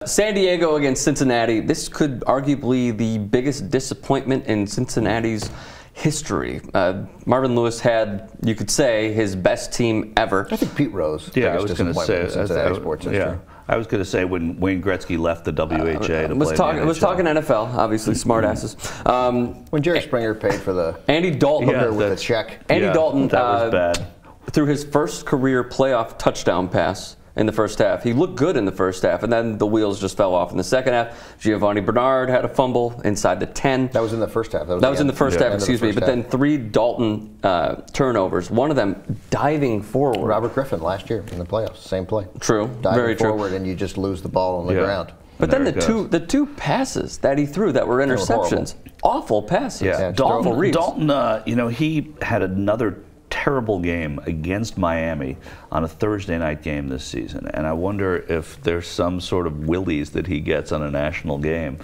San Diego against Cincinnati. This could arguably be the biggest disappointment in Cincinnati's history. Marvin Lewis had, you could say, his best team ever. I think Pete Rose. Yeah, I was going to say Cincinnati sports history. Yeah. I was going to say when Wayne Gretzky left the WHA to play in the NHL. Was talking NFL, obviously, smartasses. When Jerry Springer paid for the Andy Dalton with a check. Andy Dalton that was bad. Threw his first career playoff touchdown pass in the first half. He looked good in the first half, and then the wheels just fell off in the second half. Giovanni Bernard had a fumble inside the 10. That was in the first half. That was in the first half, excuse me. But then 3 Dalton turnovers, one of them diving forward. Robert Griffin last year in the playoffs, same play. True, diving very true. forward, and you just lose the ball on the ground. But then the two passes that he threw that were interceptions, awful passes. Yeah, Dalton, you know, he had another terrible game against Miami on a Thursday night game this season, and I wonder if there's some sort of willies that he gets on a national game.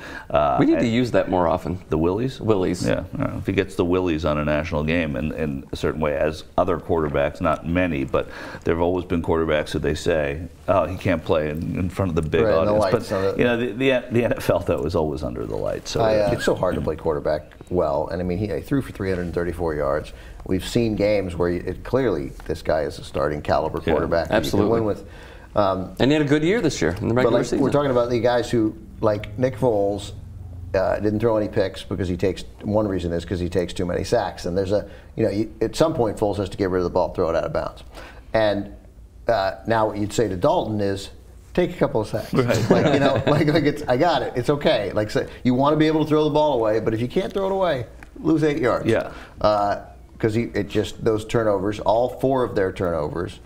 We need to use that more often. The willies? Willies. Yeah. If he gets the willies on a national game in a certain way, as other quarterbacks, not many, but there have always been quarterbacks who they say, oh, he can't play in front of the big audience. But you know, the NFL though is always under the lights. So it's so hard to play quarterback well, and I mean he threw for 334 yards. We've seen games where clearly this guy is a starting caliber quarterback. Absolutely. You can win with. And he had a good year this year in the regular season. We're talking about the guys who, like Nick Foles, didn't throw any picks because he takes. One reason is because he takes too many sacks. And there's at some point Foles has to get rid of the ball, throw it out of bounds. And now what you'd say to Dalton is, take a couple of sacks. Right. Like I got it. It's okay. Like you want to be able to throw the ball away, but if you can't throw it away, lose 8 yards. Yeah. Because those turnovers, all 4 of their turnovers,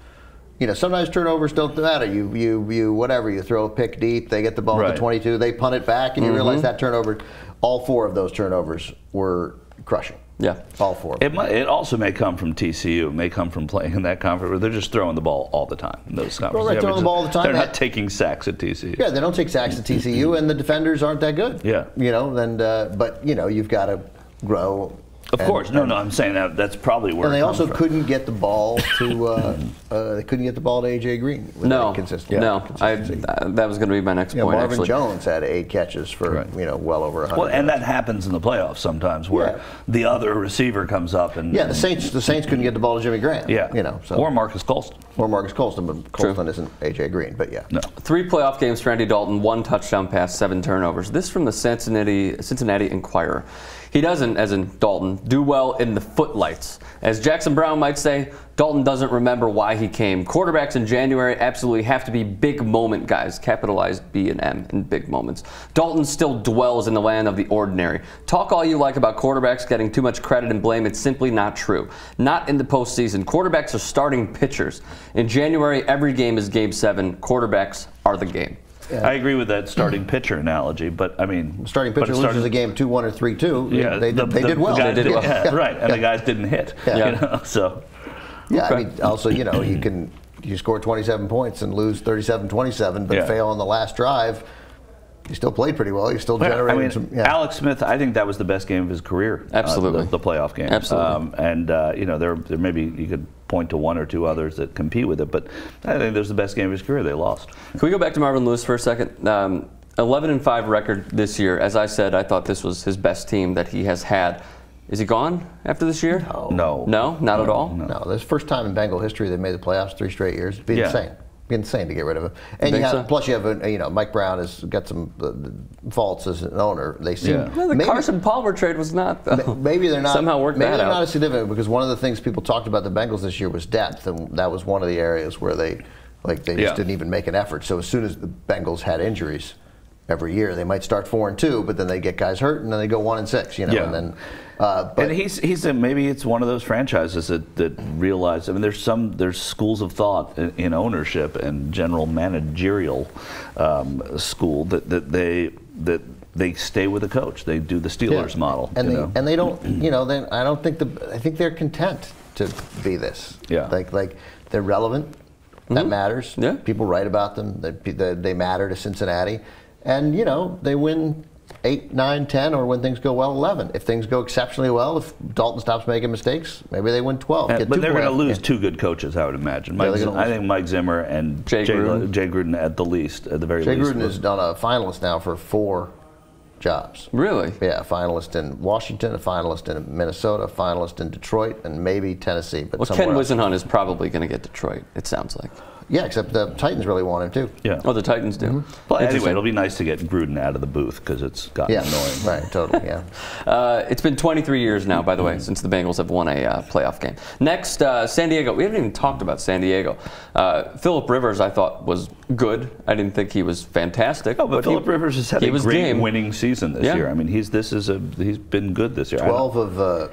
sometimes turnovers don't matter. You throw a pick deep, they get the ball at the 22, they punt it back, and you realize that turnover, all 4 of those turnovers were crushing. Yeah, all 4. It also may come from TCU. It may come from playing in that conference where they're just throwing the ball all the time in those conferences. Well, they're throwing the ball all the time. They're not taking sacks at TCU. Yeah, they don't take sacks at TCU, and the defenders aren't that good. Yeah. But you've got to grow. Of course, no, I'm saying that's probably where. And they also couldn't get the ball to. They couldn't get the ball to AJ Green. No, that was going to be my next point. Marvin Jones had 8 catches for well over 100. Well, and that happens in the playoffs sometimes, where the other receiver comes up and. Yeah, the Saints couldn't get the ball to Jimmy Graham. Yeah, or Marcus Colston. Or Marcus Colston, but Colston isn't AJ Green. But yeah, no. 3 playoff games for Andy Dalton, 1 touchdown pass, 7 turnovers. This from the Cincinnati Enquirer. He doesn't, as in Dalton, do well in the footlights. As Jackson Brown might say, Dalton doesn't remember why he came. Quarterbacks in January absolutely have to be big moment guys, capitalized B and M in big moments. Dalton still dwells in the land of the ordinary. Talk all you like about quarterbacks getting too much credit and blame. It's simply not true. Not in the postseason. Quarterbacks are starting pitchers. In January, every game is Game 7. Quarterbacks are the game. Yeah. I agree with that starting pitcher analogy, but I mean, starting pitcher loses a game 2-1 or 3-2. Yeah, they did well. They did well. Yeah, right, and the guys didn't hit. Yeah. So. Yeah, I mean, also you score 27 points and lose 37-27, but fail on the last drive. You still played pretty well. You still generated some. Yeah. Alex Smith, I think that was the best game of his career. Absolutely, the playoff game. Absolutely, there maybe you could point to 1 or 2 others that compete with it, but I think there's the best game of his career. They lost. Can we go back to Marvin Lewis for a second? 11-5 record this year. As I said, I thought this was his best team that he has had. Is he gone after this year? No, not at all. No, this is the first time in Bengal history they've made the playoffs 3 straight years. It'd be insane. Be insane to get rid of him. And plus you have Mike Brown has got some faults as an owner. They seem the Carson Palmer trade was not. Maybe they're not somehow worked maybe that they're out. not as significant because one of the things people talked about the Bengals this year was depth, and that was one of the areas where they just didn't even make an effort. So as soon as the Bengals had injuries every year, they might start 4-2, but then they get guys hurt, and then they go 1-6. And then. And he's maybe it's one of those franchises that realize. I mean, there's schools of thought in ownership and general managerial school that they stay with the coach. They do the Steelers model, and they don't. I think they're content to be this. Yeah, like they're relevant. That matters. Yeah, people write about them. They matter to Cincinnati, and they win 8, 9, 10, or when things go well, 11. If things go exceptionally well, if Dalton stops making mistakes, maybe they win 12. But they're going to lose 2 good coaches, I would imagine. I think Mike Zimmer and Jay Gruden at the least, at the very least. Jay Gruden is on a finalist now for 4 jobs. Really? Yeah, a finalist in Washington, a finalist in Minnesota, a finalist in Detroit, and maybe Tennessee. But well, Ken Whisenhunt is probably going to get Detroit, it sounds like. Yeah, except the Titans really want him too. Yeah. Oh, the Titans do. Mm-hmm. Well, anyway, it'll be nice to get Gruden out of the booth because it's gotten annoying. Right, totally, yeah. It's been 23 years now, by the way, since the Bengals have won a playoff game. Next, San Diego. We haven't even talked about San Diego. Phillip Rivers, I thought, was good. I didn't think he was fantastic. Oh, but Phillip Rivers has had a great winning season this year. I mean, he's been good this year. 12 of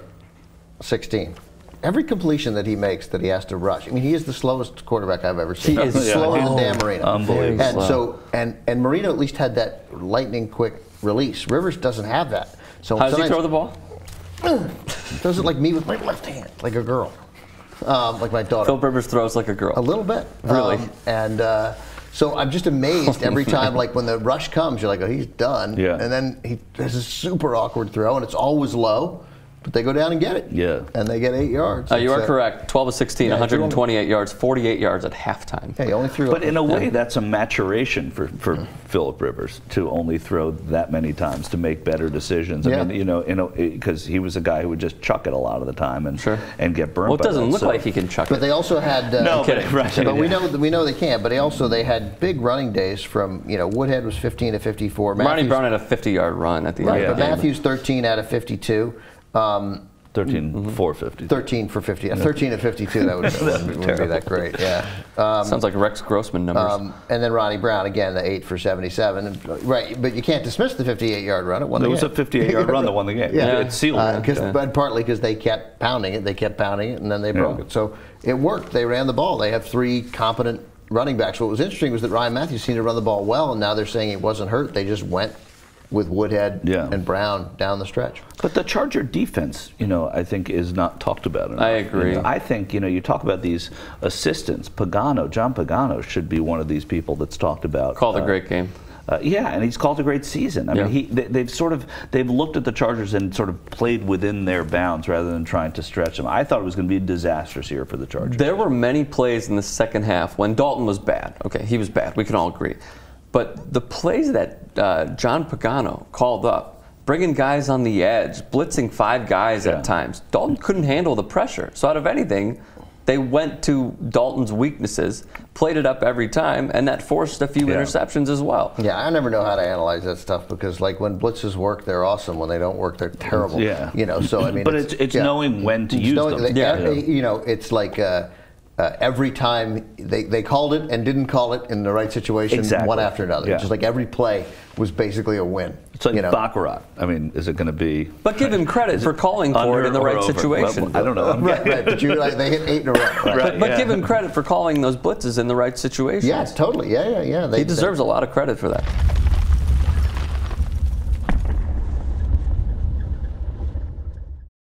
16. Every completion that he makes that he has to rush. I mean, he is the slowest quarterback I've ever seen. He is slower than Dan Marino. Unbelievable. And so, and Marino at least had that lightning quick release. Rivers doesn't have that. So how does he throw the ball? Does it like me with my left hand, like a girl, like my daughter. Phillip Rivers throws like a girl. A little bit, really. So I'm just amazed every time, like when the rush comes, you're like, oh, he's done. Yeah. And then he has a super awkward throw, and it's always low. But they go down and get it. Yeah. And they get 8 yards. You are correct. 12 of 16, 128 yards, 48 yards at halftime. Yeah, he only threw. But in a way, that's a maturation for Phillip Rivers to only throw that many times to make better decisions. I mean, because he was a guy who would just chuck it a get burned. Well, it doesn't look like he can chuck it. But they also had. No, kidding. But we know they can't. But they had big running days from Woodhead was 15 to 54. Ronnie Brown had a 50-yard run at the end. But Matthews 13 out of 52. 13 for 50. 13 for 50. 13 at 52. That wouldn't be that great. Yeah. Sounds like Rex Grossman numbers. And then Ronnie Brown again, the 8 for 77. Right, but you can't dismiss the 58-yard run. It was a 58-yard run that won the game. Yeah, it sealed it. But partly because they kept pounding it, and then they broke it. So it worked. They ran the ball. They have 3 competent running backs. What was interesting was that Ryan Matthews seemed to run the ball well, and now they're saying he wasn't hurt. They just went with Woodhead and Brown down the stretch. But the Charger defense, I think is not talked about enough. I agree. I think, you talk about these assistants. John Pagano should be one of these people that's talked about. Called a great game. And he's called a great season. I mean, they've looked at the Chargers and sort of played within their bounds rather than trying to stretch them. I thought it was going to be disastrous here for the Chargers. There were many plays in the second half when Dalton was bad. Okay, he was bad. We can all agree. But the plays that John Pagano called up, bringing guys on the edge, blitzing 5 guys at times, Dalton couldn't handle the pressure. So out of anything, they went to Dalton's weaknesses, played it up every time, and that forced a few interceptions as well. Yeah, I never know how to analyze that stuff because, like, when blitzes work, they're awesome. When they don't work, they're terrible. Yeah. So I mean, but it's knowing when to use them. It's like. Every time they called it and didn't call it in the right situation, one after another. Just like every play was basically a win. It's like baccarat. I mean, is it going to be? But give him credit for calling for it in the right situation. Well, I don't know. Right. But they hit 8 in a row. Right. But give him credit for calling those blitzes in the right situation. Yes, totally. Yeah. He deserves a lot of credit for that.